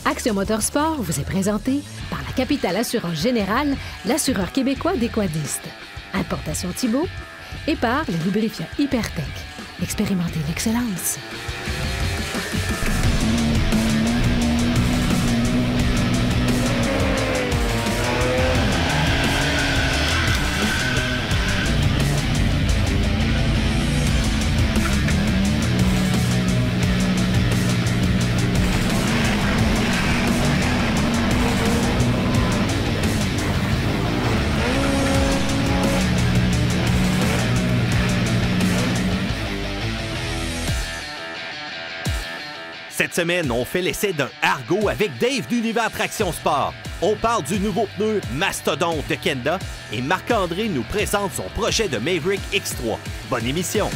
Action Motorsport vous est présenté par la Capitale Assurance Générale, l'assureur québécois des quadistes. Importation Thibault et par le lubrifiant Hypertech. Expérimentez l'excellence. Cette semaine, on fait l'essai d'un Argo avec Dave d'Univers Traction Sport. On parle du nouveau pneu Mastodonte de Kenda et Marc-André nous présente son projet de Maverick X3. Bonne émission!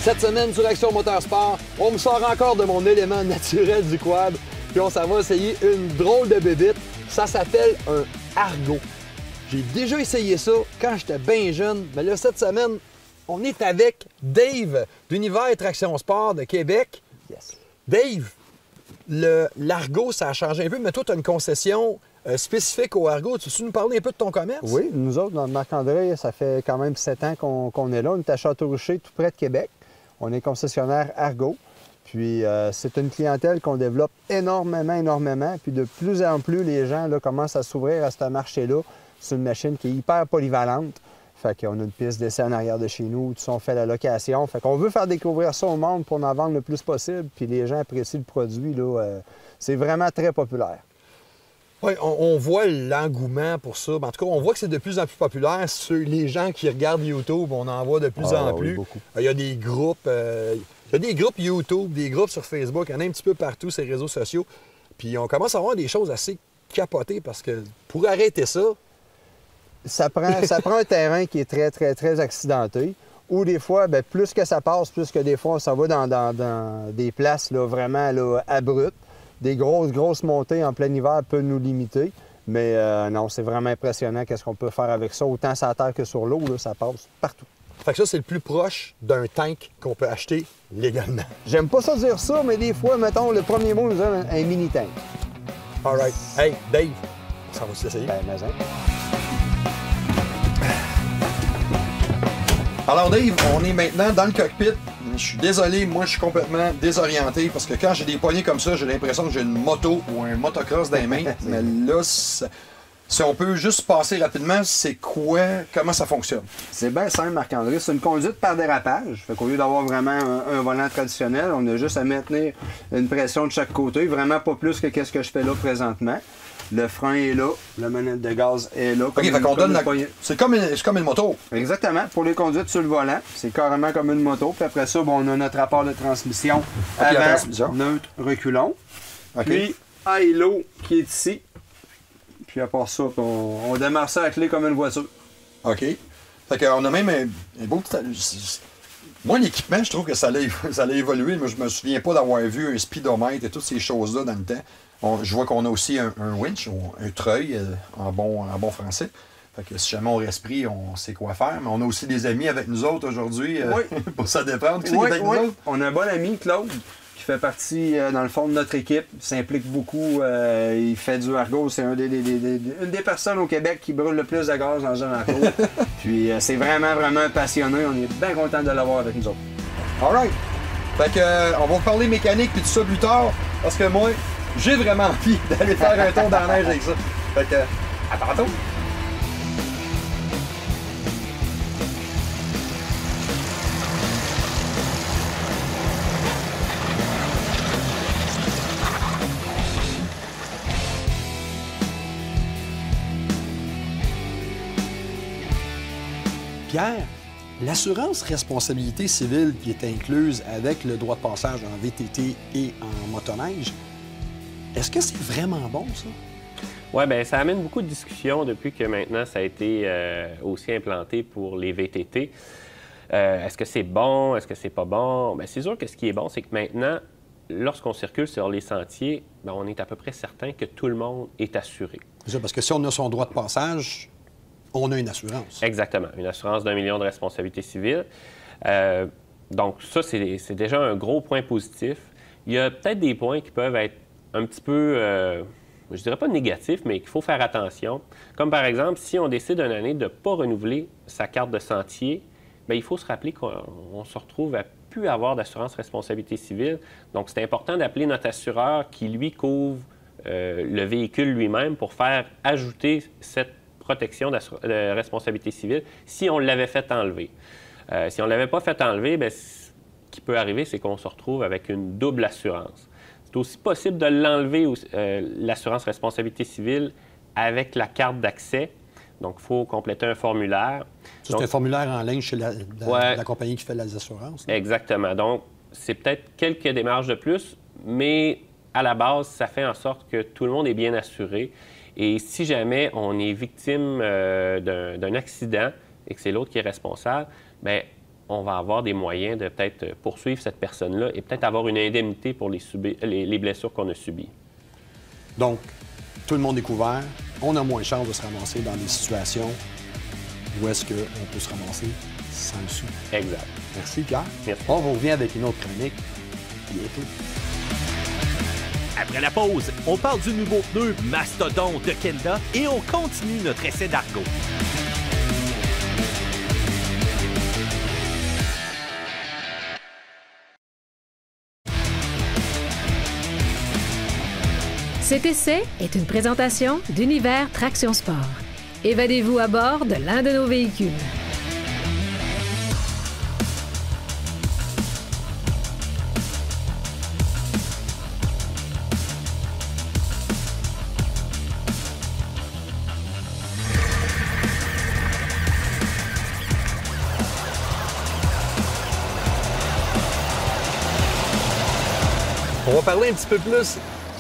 Cette semaine sur Action Motorsport, on me sort encore de mon élément naturel du quad, puis on s'en va essayer une drôle de bébite. Ça s'appelle un Argo. J'ai déjà essayé ça quand j'étais bien jeune, mais là, cette semaine, on est avec Dave d'Univers Traction Sport de Québec. Yes. Dave, l'Argo, ça a changé un peu, mais toi, tu as une concession spécifique au Argo. Tu veux nous parler un peu de ton commerce? Oui, nous autres, dans Marc-André, ça fait quand même 7 ans qu'on est là. On est à Château-Richer, tout près de Québec. On est concessionnaire Argo. Puis c'est une clientèle qu'on développe énormément. Puis de plus en plus, les gens là, commencent à s'ouvrir à ce marché-là. C'est une machine qui est hyper polyvalente. Fait qu'on a une piste d'essai en arrière de chez nous. Tout ça, on fait la location. Fait qu'on veut faire découvrir ça au monde pour en vendre le plus possible. Puis les gens apprécient le produit. Là, c'est vraiment très populaire. Oui, on voit l'engouement pour ça. En tout cas, on voit que c'est de plus en plus populaire. Sur les gens qui regardent YouTube, on en voit de plus en plus. Beaucoup. Il y a des groupes. Il y a des groupes YouTube, des groupes sur Facebook, il y en a un petit peu partout, ces réseaux sociaux. Puis on commence à voir des choses assez capotées parce que pour arrêter ça... Ça prend un terrain qui est très accidenté. Ou des fois, bien, plus que ça passe, plus que des fois, on s'en va dans des places là, vraiment là, abruptes. Des grosses montées en plein hiver peuvent nous limiter. Mais non, c'est vraiment impressionnant qu'est-ce qu'on peut faire avec ça. Autant sur la terre que sur l'eau, ça passe partout. Fait que ça, c'est le plus proche d'un tank qu'on peut acheter légalement. J'aime pas ça dire ça, mais des fois, mettons, le premier mot nous donne un mini-tank. All right. Hey, Dave, ça va s'essayer? Ben, mais Alors, Dave, on est maintenant dans le cockpit. Je suis désolé, moi, je suis complètement désorienté parce que quand j'ai des poignées comme ça, j'ai l'impression que j'ai une moto ou un motocross dans les mains. Mais là, si on peut juste passer rapidement, c'est quoi, comment ça fonctionne? C'est bien simple, Marc-André. C'est une conduite par dérapage. Fait qu'au lieu d'avoir vraiment un volant traditionnel, on a juste à maintenir une pression de chaque côté, vraiment pas plus que ce que je fais là présentement. Le frein est là, la manette de gaz est là. OK, fait qu'on donne c'est comme une moto. Exactement. Pour les conduites sur le volant, c'est carrément comme une moto. Puis après ça, bon, on a notre rapport de transmission avant, neutre, reculons. Puis high-low qui est ici. Puis à part ça, on démarre ça à clé comme une voiture. OK. Fait qu'on a même un beau petit... Moi, l'équipement, je trouve que ça allait évoluer. Moi, je me souviens pas d'avoir vu un speedomètre et toutes ces choses-là dans le temps. Je vois qu'on a aussi un winch, un treuil en bon français. Fait que si jamais on reste pris, on sait quoi faire. Mais on a aussi des amis avec nous autres aujourd'hui pour ça dépendre. Oui. On a un bon ami, Claude, qui fait partie, dans le fond, de notre équipe. Il s'implique beaucoup. Il fait du Argo. C'est une des personnes au Québec qui brûle le plus de gaz dans un Argo. Puis c'est vraiment un passionné. On est bien content de l'avoir avec nous autres. All right. Fait que, on va parler mécanique puis tout ça plus tard. Parce que moi, j'ai vraiment envie d'aller faire un tour dans la neige avec ça. Fait que, à tantôt! Pierre, l'assurance responsabilité civile qui est incluse avec le droit de passage en VTT et en motoneige, est-ce que c'est vraiment bon, ça? Oui, bien, ça amène beaucoup de discussions depuis que maintenant ça a été aussi implanté pour les VTT. Est-ce que c'est bon? Est-ce que c'est pas bon? Bien, c'est sûr que ce qui est bon, c'est que maintenant, lorsqu'on circule sur les sentiers, bien, on est à peu près certain que tout le monde est assuré. C'est ça, parce que si on a son droit de passage, On a une assurance. Exactement. Une assurance d'1 million de responsabilité civile. Donc, ça, c'est déjà un gros point positif. Il y a peut-être des points qui peuvent être un petit peu, je dirais pas négatifs, mais qu'il faut faire attention. Comme par exemple, si on décide une année de ne pas renouveler sa carte de sentier, bien, il faut se rappeler qu'on se retrouve à plus avoir d'assurance responsabilité civile. Donc, c'est important d'appeler notre assureur qui, lui, couvre le véhicule lui-même pour faire ajouter cette protection de responsabilité civile si on l'avait fait enlever. Si on ne l'avait pas fait enlever, bien, ce qui peut arriver, c'est qu'on se retrouve avec une double assurance. C'est aussi possible de l'enlever, l'assurance responsabilité civile, avec la carte d'accès. Donc, il faut compléter un formulaire. C'est un formulaire en ligne chez la compagnie qui fait les assurances. Là. Exactement. Donc, c'est peut-être quelques démarches de plus, mais à la base, ça fait en sorte que tout le monde est bien assuré. Et si jamais on est victime d'un accident et que c'est l'autre qui est responsable, bien, on va avoir des moyens de peut-être poursuivre cette personne-là et peut-être avoir une indemnité pour les blessures qu'on a subies. Donc, tout le monde est couvert. On a moins de chances de se ramasser dans des situations où est-ce qu'on peut se ramasser sans le sou. Exact. Merci, Pierre. Merci. On vous revient avec une autre chronique bientôt. Après la pause, on parle du nouveau pneu Mastodon de Kenda et on continue notre essai d'Argo. Cet essai est une présentation d'Univers Traction Sport. Évadez-vous à bord de l'un de nos véhicules. On va parler un petit peu plus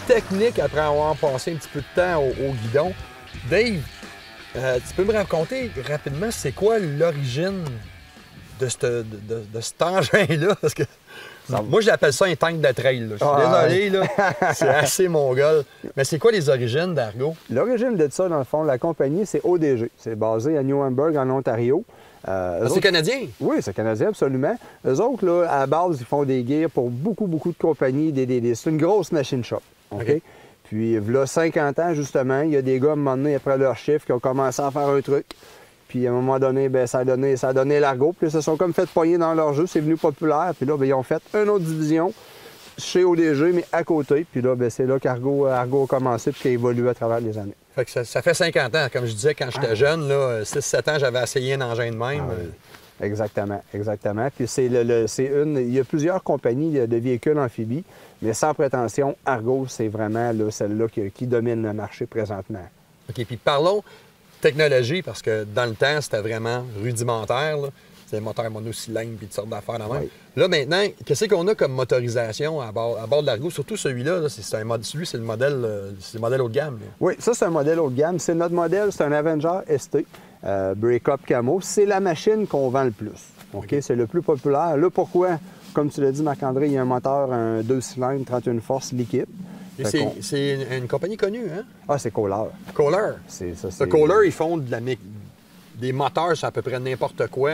technique après avoir passé un petit peu de temps au guidon. Dave, tu peux me raconter rapidement c'est quoi l'origine de cet engin-là? Parce que moi, j'appelle ça un tank de trail. Là. Je suis désolé, là, c'est assez mongol. Mais c'est quoi les origines d'Argo? L'origine de ça, dans le fond, la compagnie, c'est ODG. C'est basé à New Hamburg, en Ontario. C'est canadien? Oui, c'est canadien, absolument. Eux autres, là, à la base, ils font des gears pour beaucoup de compagnies. C'est une grosse machine shop. OK? Puis, il y a 50 ans, justement, il y a des gars, à un moment donné, après leur chiffre, qui ont commencé à faire un truc. Puis, à un moment donné, bien, ça a donné l'Argo. Puis, ils se sont comme fait poigner dans leur jeu. C'est venu populaire. Puis là, bien, ils ont fait une autre division chez ODG, mais à côté. Puis là, bien, c'est là qu'Argo a commencé puis qu'il a évolué à travers les années. Fait que ça fait 50 ans. Comme je disais, quand j'étais jeune, 6-7 ans, j'avais essayé un engin de même. Exactement. Puis il y a plusieurs compagnies de véhicules amphibies, mais sans prétention, Argo, c'est vraiment celle-là qui domine le marché présentement. OK, puis parlons technologie, parce que dans le temps, c'était vraiment rudimentaire. C'était moteur monocylindre puis toutes sortes d'affaires là même. Oui. Là, maintenant, qu'est-ce qu'on a comme motorisation à bord de l'Argo? Surtout celui-là, c'est le modèle haut de gamme. Là. Oui, ça, c'est un modèle haut de gamme. C'est notre modèle, c'est un Avenger ST. Break-up camo, c'est la machine qu'on vend le plus. OK? C'est le plus populaire. Là, pourquoi? Comme tu l'as dit, Marc-André, il y a un moteur, un 2 cylindres, 31 forces liquide. C'est une compagnie connue, hein? Ah, c'est Kohler. Kohler? Kohler, ils font des moteurs sur à peu près n'importe quoi.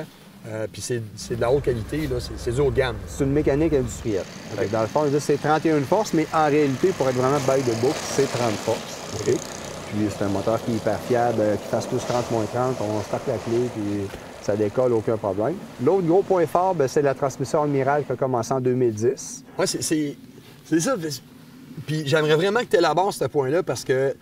Puis c'est de la haute qualité, c'est du haut de gamme. C'est une mécanique industrielle. Okay. Dans le fond, c'est 31 forces, mais en réalité, pour être vraiment bail de boucle, c'est 30 forces. Okay? Puis c'est un moteur qui est hyper fiable, qui fasse plus 30, moins 30, on starte la clé, puis ça décolle, aucun problème. L'autre gros point fort, c'est la transmission Admiral qui a commencé en 2010. Oui, c'est ça. Puis j'aimerais vraiment que tu élabores ce point-là, parce que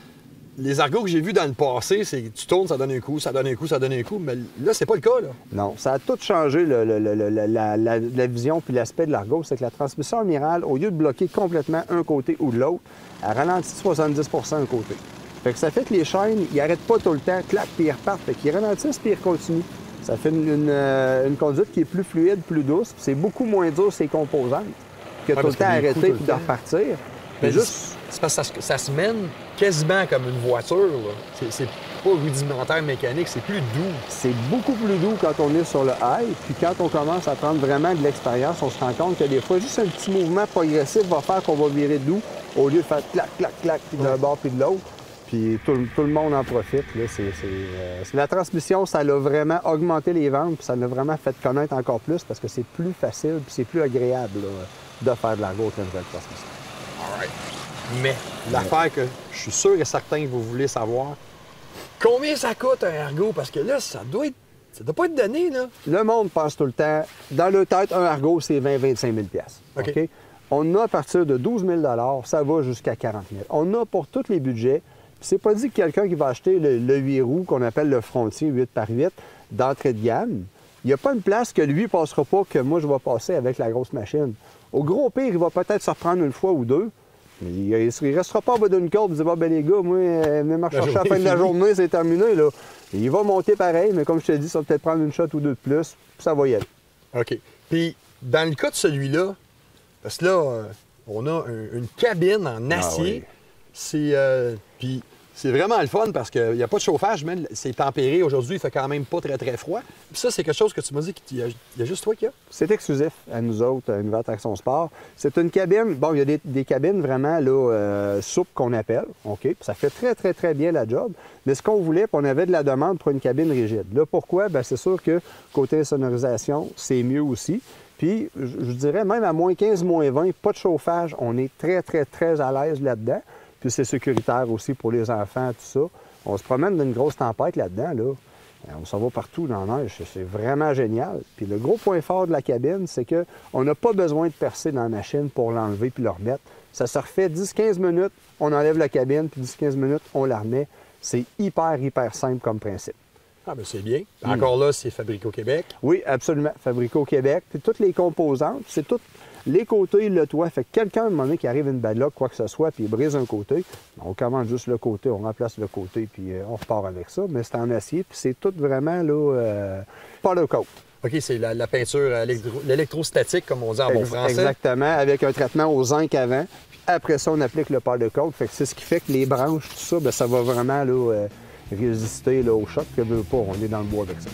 les Argos que j'ai vus dans le passé, c'est tu tournes, ça donne un coup, ça donne un coup, ça donne un coup. Mais là, c'est pas le cas, là. Non, ça a tout changé, la vision puis l'aspect de l'Argo. C'est que la transmission Admiral, au lieu de bloquer complètement un côté ou de l'autre, elle ralentit 70 un côté. Fait que ça fait que les chaînes, ils n'arrêtent pas tout le temps, clac, puis ils repartent. Fait qu'ils ralentissent puis ils continuent. Ça fait une conduite qui est plus fluide, plus douce. C'est beaucoup moins dur, ces composantes, que tout le temps arrêter puis de repartir. Mais juste, c'est parce que ça se mène quasiment comme une voiture. C'est pas rudimentaire mécanique, c'est plus doux. C'est beaucoup plus doux quand on est sur le high. Puis quand on commence à prendre vraiment de l'expérience, on se rend compte que des fois, juste un petit mouvement progressif va faire qu'on va virer doux au lieu de faire clac, clac, clac, puis d'un bord puis de l'autre. puis tout le monde en profite. Là. La transmission, ça l'a vraiment augmenté les ventes, puis ça l'a vraiment fait connaître encore plus parce que c'est plus facile, puis c'est plus agréable là, de faire de l'argot avec une nouvelle transmission. All right. Mais l'affaire que je suis sûr et certain que vous voulez savoir, combien ça coûte un ergot? Parce que là, ça doit pas être donné, là. Le monde pense tout le temps, dans leur tête, un ergot, c'est 20-25 000 OK. OK? On a à partir de 12 000 ça va jusqu'à 40 000 On a pour tous les budgets. C'est pas dit que quelqu'un qui va acheter le 8 roues, qu'on appelle le Frontier 8 par 8 d'entrée de gamme, il n'y a pas une place que lui ne passera pas que moi je vais passer avec la grosse machine. Au gros pire, il va peut-être se reprendre une fois ou deux, mais il ne restera pas en bas d'une corde et dire ben les gars, moi, venez me chercher à la fin de la journée, c'est terminé. Là. Et il va monter pareil, mais comme je te dis, ça va peut-être prendre une shot ou deux de plus, puis ça va y aller. OK. Puis, dans le cas de celui-là, parce que là, on a une cabine en acier. oui. Puis, c'est vraiment le fun parce qu'il n'y a pas de chauffage, mais c'est tempéré. Aujourd'hui, il fait quand même pas très, très froid. Puis ça, c'est quelque chose que tu m'as dit qu'il y a juste toi qui a. C'est exclusif à nous autres, à Nouvelle Attraction Sport. C'est une cabine, bon, il y a des cabines vraiment là, souples qu'on appelle, OK? Puis ça fait très, très, très bien la job. Mais ce qu'on voulait, puis on avait de la demande pour une cabine rigide. Là, pourquoi? Bien, c'est sûr que côté sonorisation, c'est mieux aussi. Puis, je dirais, même à moins 15, moins 20, pas de chauffage, on est très, très, très à l'aise là-dedans. Puis c'est sécuritaire aussi pour les enfants, tout ça. On se promène dans une grosse tempête là-dedans, là. On s'en va partout dans la neige. C'est vraiment génial. Puis le gros point fort de la cabine, c'est qu'on n'a pas besoin de percer dans la machine pour l'enlever puis le remettre. Ça se refait 10-15 minutes, on enlève la cabine, puis 10-15 minutes, on la remet. C'est hyper, hyper simple comme principe. Ah, bien, c'est bien. Encore là, c'est fabriqué au Québec. Oui, absolument. Fabriqué au Québec. Puis toutes les composantes, c'est toutes les côtés, le toit. Fait que quelqu'un, à un moment donné, qui arrive une bad luck, quoi que ce soit, puis il brise un côté, on commande juste le côté, on remplace le côté, puis on repart avec ça. Mais c'est en acier, puis c'est tout vraiment, là, powder coat. OK, c'est la peinture, l'électrostatique, comme on dit en bon français. Exactement, avec un traitement au zinc avant. Puis après ça, on applique le powder coat. Fait que c'est ce qui fait que les branches, tout ça, bien, ça va vraiment, là, résister là, au choc. Que veut pas, on est dans le bois avec ça.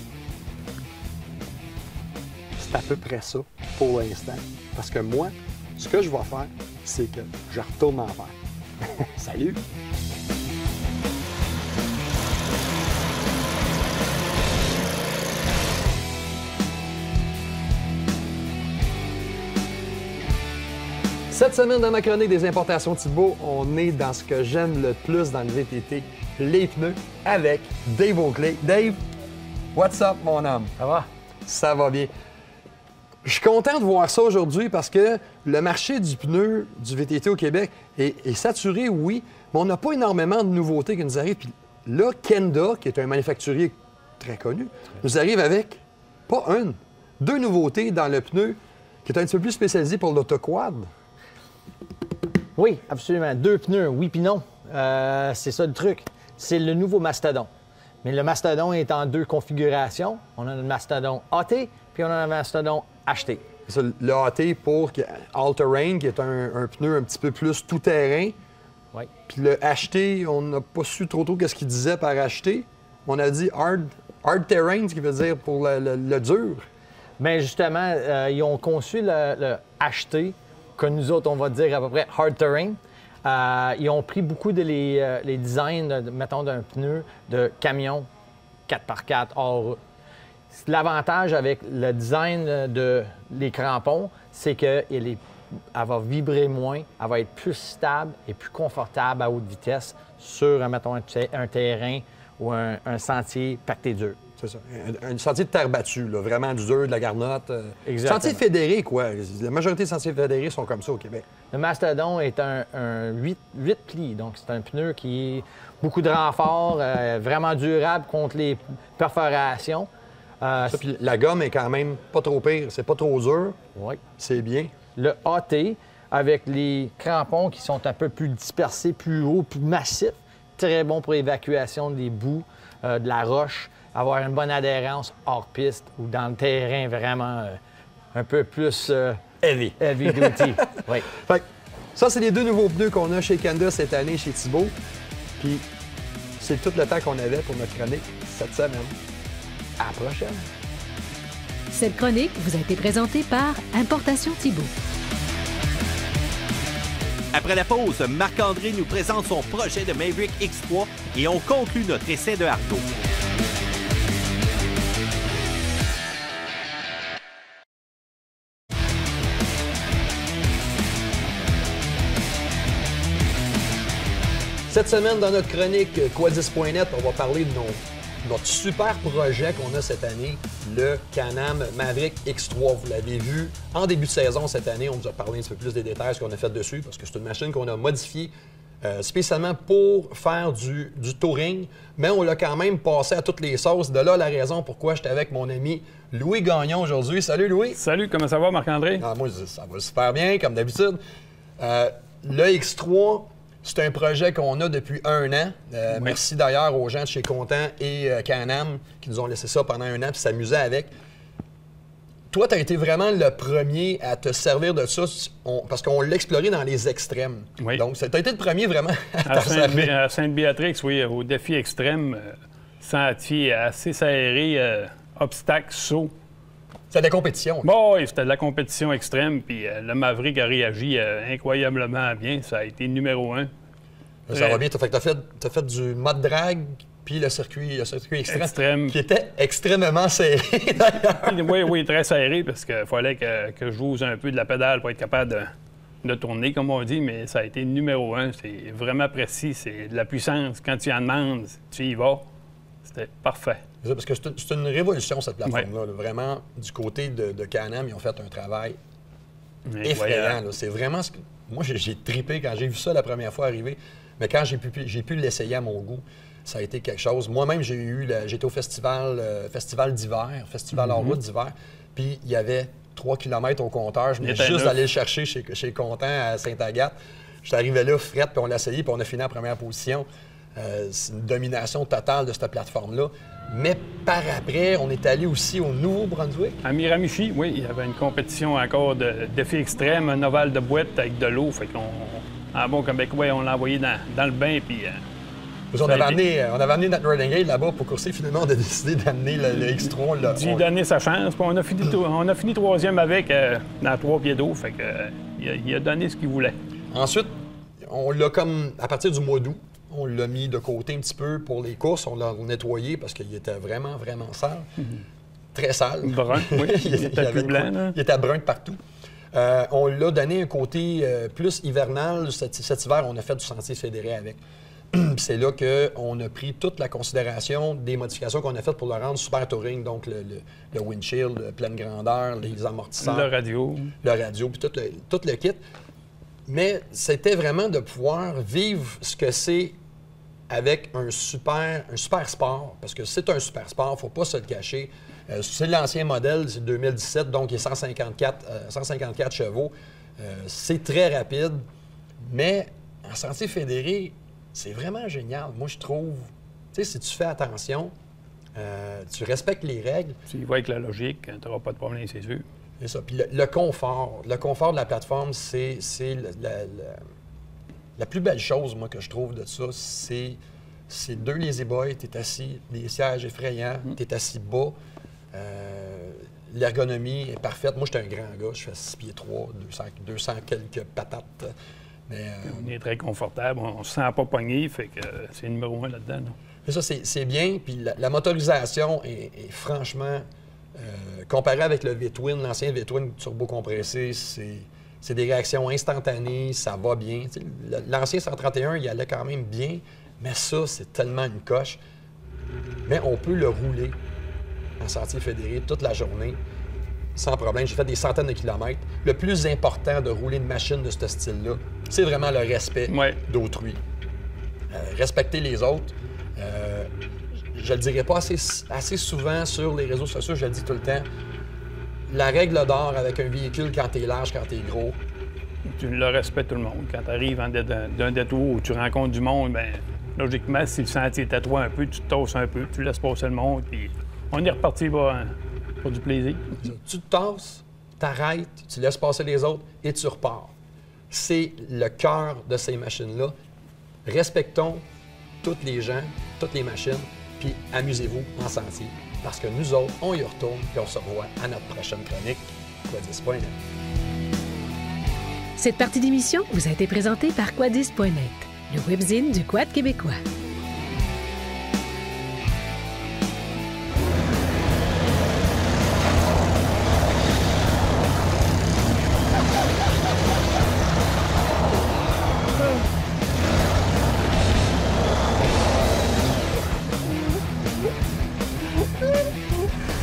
C'est à peu près ça pour l'instant. Parce que moi, ce que je vais faire, c'est que je retourne en faire. Salut! Cette semaine, dans ma chronique des importations Thibault, on est dans ce que j'aime le plus dans le VTT, les pneus, avec Dave Oakley. Dave, what's up, mon homme? Ça va? Ça va bien. Je suis content de voir ça aujourd'hui parce que le marché du pneu du VTT au Québec est saturé, oui, mais on n'a pas énormément de nouveautés qui nous arrivent. Puis là, Kenda, qui est un manufacturier très connu, nous arrive avec, pas une, deux nouveautés dans le pneu qui est un petit peu plus spécialisé pour l'autoquad. Oui, absolument. Deux pneus, oui puis non. C'est ça le truc. C'est le nouveau Mastodon. Mais le Mastodon est en deux configurations. On a le Mastodon AT, puis on a le Mastodon HT. C'est ça, le AT pour All-Terrain, qui est un pneu un petit peu plus tout-terrain. Oui. Puis le HT, on n'a pas su trop qu'est-ce qu'il disait par HT. On a dit hard terrain, ce qui veut dire pour le dur. Bien, justement, ils ont conçu le HT, que nous autres, on va dire à peu près hard terrain. Ils ont pris beaucoup de les designs, mettons, d'un pneu de camion 4x4 hors route. L'avantage avec le design des crampons, c'est qu'elle va vibrer moins, elle va être plus stable et plus confortable à haute vitesse sur, mettons, un terrain ou un sentier pacté dur. C'est ça. Un sentier de terre battue, là, vraiment du dur, de la garnotte. Exactement. Sentier fédéré, quoi. La majorité des sentiers fédérés sont comme ça au Québec. Le Mastodon est un 8 plis, donc c'est un pneu qui est beaucoup de renfort, vraiment durable contre les perforations. Puis la gomme est quand même pas trop pire, c'est pas trop dur. Oui. C'est bien. Le AT, avec les crampons qui sont un peu plus dispersés, plus hauts, plus massifs, très bon pour l'évacuation des boues, de la roche, avoir une bonne adhérence hors piste ou dans le terrain vraiment un peu plus heavy duty. Oui. Fait que ça, c'est les deux nouveaux pneus qu'on a chez Kenda cette année chez Thibault. Puis c'est tout le temps qu'on avait pour notre chronique cette semaine. À la prochaine! Cette chronique vous a été présentée par Importation Thibault. Après la pause, Marc-André nous présente son projet de Maverick X3 et on conclut notre essai de Argo. Cette semaine, dans notre chronique Quadis.net, on va parler de notre super projet qu'on a cette année, le Can-Am Maverick X3. Vous l'avez vu en début de saison cette année. On vous a parlé un petit peu plus des détails, ce qu'on a fait dessus, parce que c'est une machine qu'on a modifiée spécialement pour faire du touring, mais on l'a quand même passé à toutes les sauces. De là, la raison pourquoi j'étais avec mon ami Louis Gagnon aujourd'hui. Salut Louis! Salut, comment ça va Marc-André? Ah, moi, ça va super bien, comme d'habitude. Le X3, c'est un projet qu'on a depuis 1 an. Oui. Merci d'ailleurs aux gens de chez Content et Can-Am qui nous ont laissé ça pendant 1 an et s'amusaient avec. Toi, tu as été vraiment le premier à te servir de ça parce qu'on l'a exploré dans les extrêmes. Oui. Donc, tu as été le premier vraiment à Sainte-Béatrix, oui, au défi extrême, sentier assez serré, obstacles, sauts. C'était de la compétition. Bon, oui, c'était de la compétition extrême, puis le Maverick a réagi incroyablement bien. Ça a été numéro 1. Ça va bien. Tu as fait du mode drag, puis le circuit extrême, qui était extrêmement serré, d'ailleurs. Oui, très serré, parce qu'il fallait que je joue un peu de la pédale pour être capable de tourner, comme on dit, mais ça a été numéro 1. C'est vraiment précis, c'est de la puissance. Quand tu en demandes, tu y vas. C'était parfait. Parce que c'est une révolution, cette plateforme-là. Oui. Vraiment, du côté de Can-Am, ils ont fait un travail effrayant. C'est vraiment ce que... Moi, j'ai trippé quand j'ai vu ça la première fois arriver, mais quand j'ai pu l'essayer à mon goût, ça a été quelque chose. Moi-même, j'étais au festival d'hiver, festival hors route d'hiver, puis il y avait 3 km au compteur. Je venais juste d'aller le chercher chez Content à Sainte-Agathe. J'étais arrivé là, frette, puis on l'a essayé, puis on a fini en première position. C'est une domination totale de cette plateforme-là. Mais par après, on est allé aussi au Nouveau-Brunswick. À Miramichi, oui, il y avait une compétition encore de défi extrême, un ovale de boîte avec de l'eau. Fait en bon québécois, on l'a envoyé dans le bain, puis... on avait amené notre Redingale là-bas pour courser. Finalement, on a décidé d'amener le X3. D'y donner sa chance. Puis on a fini 3e avec dans 3 pieds d'eau. Fait que, il a donné ce qu'il voulait. Ensuite, on l'a comme, à partir du mois d'août, on l'a mis de côté un petit peu pour les courses. On l'a nettoyé parce qu'il était vraiment, vraiment sale. Très sale. Brun, oui. Il était plus blanc. Il était brun de partout. On l'a donné un côté plus hivernal. Cet hiver, on a fait du sentier fédéré avec. C'est là qu'on a pris toute la considération des modifications qu'on a faites pour le rendre super touring. Donc, le windshield, pleine grandeur, les amortisseurs. Le radio. Le radio, puis tout le kit. Mais c'était vraiment de pouvoir vivre ce que c'est avec un super sport, parce que c'est un super sport, il ne faut pas se le cacher. C'est l'ancien modèle, c'est 2017, donc il est 154 chevaux. C'est très rapide, mais en sentier fédéré, c'est vraiment génial. Moi, je trouve, tu sais, si tu fais attention, tu respectes les règles. Tu y vas avec la logique, tu n'auras pas de problème, c'est sûr. C'est ça. Puis le confort de la plateforme, c'est la plus belle chose, moi, que je trouve de ça, c'est 2 lazy boys, tu es assis, des sièges effrayants, tu es assis bas. L'ergonomie est parfaite. Moi, j'étais un grand gars, je fais 6 pieds 3, 200 quelques patates. Mais, on est très confortable, on ne se sent pas pogné, fait que c'est numéro 1 là-dedans. Mais ça, c'est bien. Puis la motorisation est franchement, comparé avec le V-Twin, l'ancien V-Twin turbo-compressé, c'est des réactions instantanées, ça va bien. L'ancien 131, il allait quand même bien, mais ça, c'est tellement une coche. Mais on peut le rouler en sentier fédéré toute la journée, sans problème. J'ai fait des centaines de kilomètres. Le plus important de rouler une machine de ce style-là, c'est vraiment le respect d'autrui. Respecter les autres. Je le dirais pas assez souvent sur les réseaux sociaux, je le dis tout le temps. La règle d'or avec un véhicule quand t'es large, quand t'es gros. Tu le respectes tout le monde. Quand tu arrives d'un détour où tu rencontres du monde, bien, logiquement, si le sentier est à toi un peu, tu te tasses un peu, tu laisses passer le monde, puis on est reparti pour du plaisir. Tu te tasses, t'arrêtes, tu laisses passer les autres et tu repars. C'est le cœur de ces machines-là. Respectons tous les gens, toutes les machines, puis amusez-vous en sentier. Parce que nous autres, on y retourne et on se revoit à notre prochaine chronique, Quadis.net. Cette partie d'émission vous a été présentée par Quadiste.net, le webzine du quad québécois.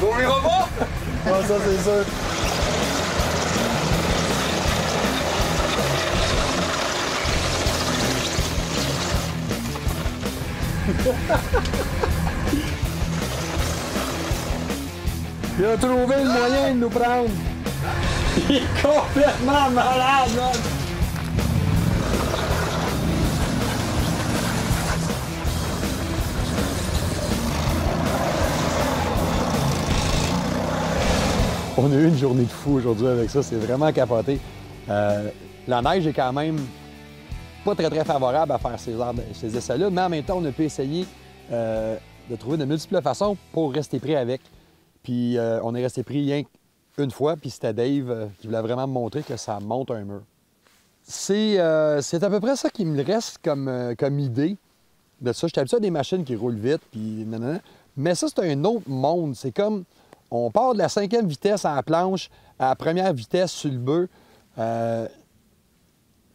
Bon, les robots! Ah, ça, c'est sûr. Il a trouvé le moyen de nous prendre. Il est complètement malade, man. On a eu une journée de fou aujourd'hui avec ça, c'est vraiment capoté. La neige est quand même pas très favorable à faire ces essais-là, mais en même temps, on a pu essayer de trouver de multiples façons pour rester pris avec. Puis on est resté pris rien qu'une fois, puis c'était Dave qui voulait vraiment me montrer que ça monte un mur. C'est à peu près ça qui me reste comme idée de ça. Je suis habitué à des machines qui roulent vite, puis nanana. Mais ça, c'est un autre monde. C'est comme, on part de la 5e vitesse à la planche à la première vitesse sur le bœuf.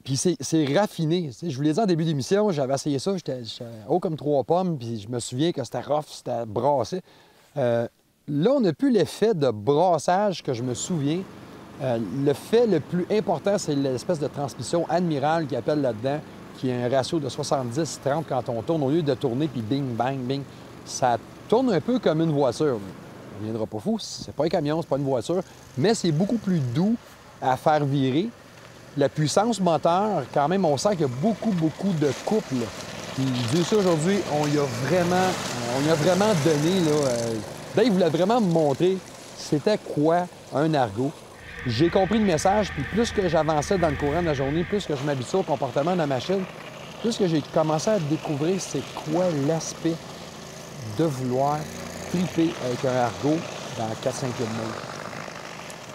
Puis c'est raffiné. Je vous l'ai dit en début d'émission, j'avais essayé ça, j'étais haut comme 3 pommes, puis je me souviens que c'était rough, c'était brassé. Là, on n'a plus l'effet de brassage que je me souviens. Le fait le plus important, c'est l'espèce de transmission Admiral qui appelle là-dedans, qui a un ratio de 70-30 quand on tourne, au lieu de tourner puis bing, bang, bing. Ça tourne un peu comme une voiture. On ne viendra pas fou, c'est pas un camion, c'est pas une voiture, mais c'est beaucoup plus doux à faire virer. La puissance moteur, quand même, on sent qu'il y a beaucoup de couple. Puis, Dieu sait, aujourd'hui, on y a vraiment donné, là. Dave voulait vraiment me montrer c'était quoi un Argo. J'ai compris le message, puis plus que j'avançais dans le courant de la journée, plus que je m'habituais au comportement de la machine, plus que j'ai commencé à découvrir c'est quoi l'aspect de vouloir triper avec un Argo dans 4-5 km.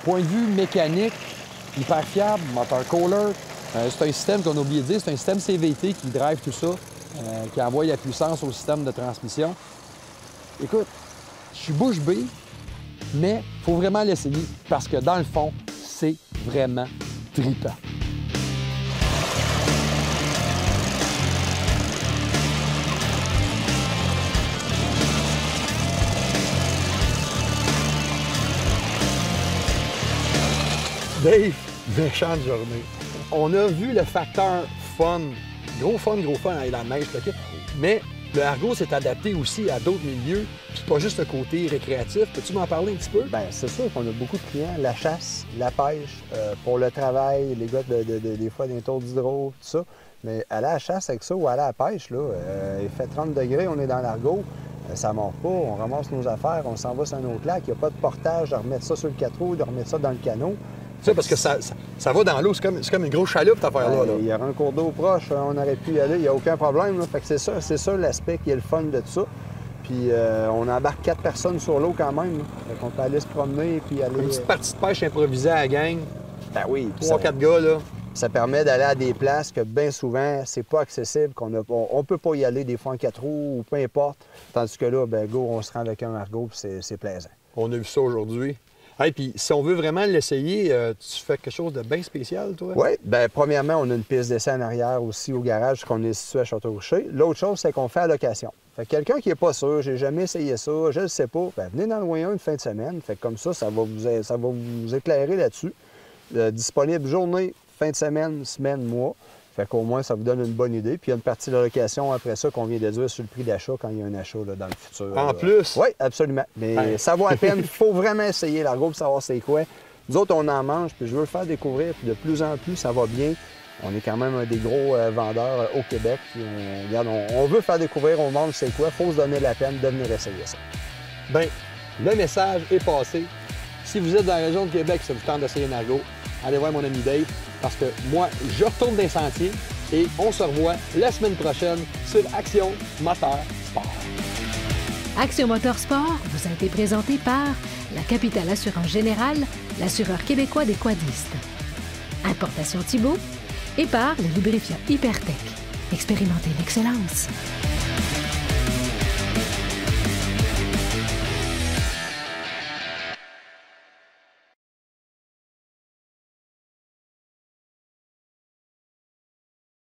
Point de vue mécanique, hyper fiable, moteur Kohler. C'est un système qu'on a oublié de dire, c'est un système CVT qui drive tout ça, qui envoie la puissance au système de transmission. Écoute, je suis bouche bée, mais il faut vraiment l'essayer parce que dans le fond, c'est vraiment trippant. Dave, méchante journée. On a vu le facteur fun, gros fun avec la neige, mais le Argo s'est adapté aussi à d'autres milieux, puis pas juste le côté récréatif. Peux-tu m'en parler un petit peu? Bien, c'est sûr qu'on a beaucoup de clients, la chasse, la pêche, pour le travail, les gars des fois des tours d'hydro, tout ça. Mais aller à la chasse avec ça ou aller à la pêche, là, il fait 30 degrés, on est dans l'Argo, ça ne mord pas, on ramasse nos affaires, on s'en va sur un autre lac, il n'y a pas de portage de remettre ça sur le 4 roues, de remettre ça dans le canot. Tu sais, parce que ça va dans l'eau, c'est comme une grosse chaloupe, cette affaire-là. Il y aura un cours d'eau proche, on aurait pu y aller, il n'y a aucun problème. Là. Fait que c'est ça l'aspect qui est le fun de tout ça. Puis on embarque 4 personnes sur l'eau quand même. Là. Fait qu'on peut aller se promener puis aller... Une petite partie de pêche improvisée à la gang. Ben oui. 3-4 gars, là. Ça permet d'aller à des places que bien souvent, c'est pas accessible, on peut pas y aller des fois en 4 roues ou peu importe. Tandis que là, ben go, on se rend avec un Argo puis c'est plaisant. On a vu ça aujourd'hui. Hey, puis si on veut vraiment l'essayer, tu fais quelque chose de bien spécial, toi? Oui. Bien, premièrement, on a une piste d'essai en arrière aussi au garage qu'on est situé à Château-Richer. L'autre chose, c'est qu'on fait à location. Fait que quelqu'un qui n'est pas sûr, j'ai jamais essayé ça, je ne sais pas, bien, venez dans le Royan une fin de semaine. Fait que comme ça va vous éclairer là-dessus. Disponible journée, fin de semaine, semaine, mois. Fait qu'au moins, ça vous donne une bonne idée. Puis il y a une partie de la location après ça qu'on vient déduire sur le prix d'achat quand il y a un achat là, dans le futur. En plus? Oui, absolument. Mais ça vaut la peine. Il faut vraiment essayer l'Argo pour savoir c'est quoi. Nous autres, on en mange, puis je veux le faire découvrir. Puis de plus en plus, ça va bien. On est quand même un des gros vendeurs au Québec. Puis on veut faire découvrir au monde c'est quoi. Il faut se donner la peine de venir essayer ça. Bien, le message est passé. Si vous êtes dans la région de Québec, ça vous tente d'essayer un Argo, allez voir mon ami Dave. Parce que moi, je retourne dans les sentiers et on se revoit la semaine prochaine sur Action Moteur Sport. Action Moteur Sport vous a été présenté par la Capitale Assurance Générale, l'assureur québécois des quadistes. Importation Thibault et par les lubrifiants Hypertech. Expérimentez l'excellence.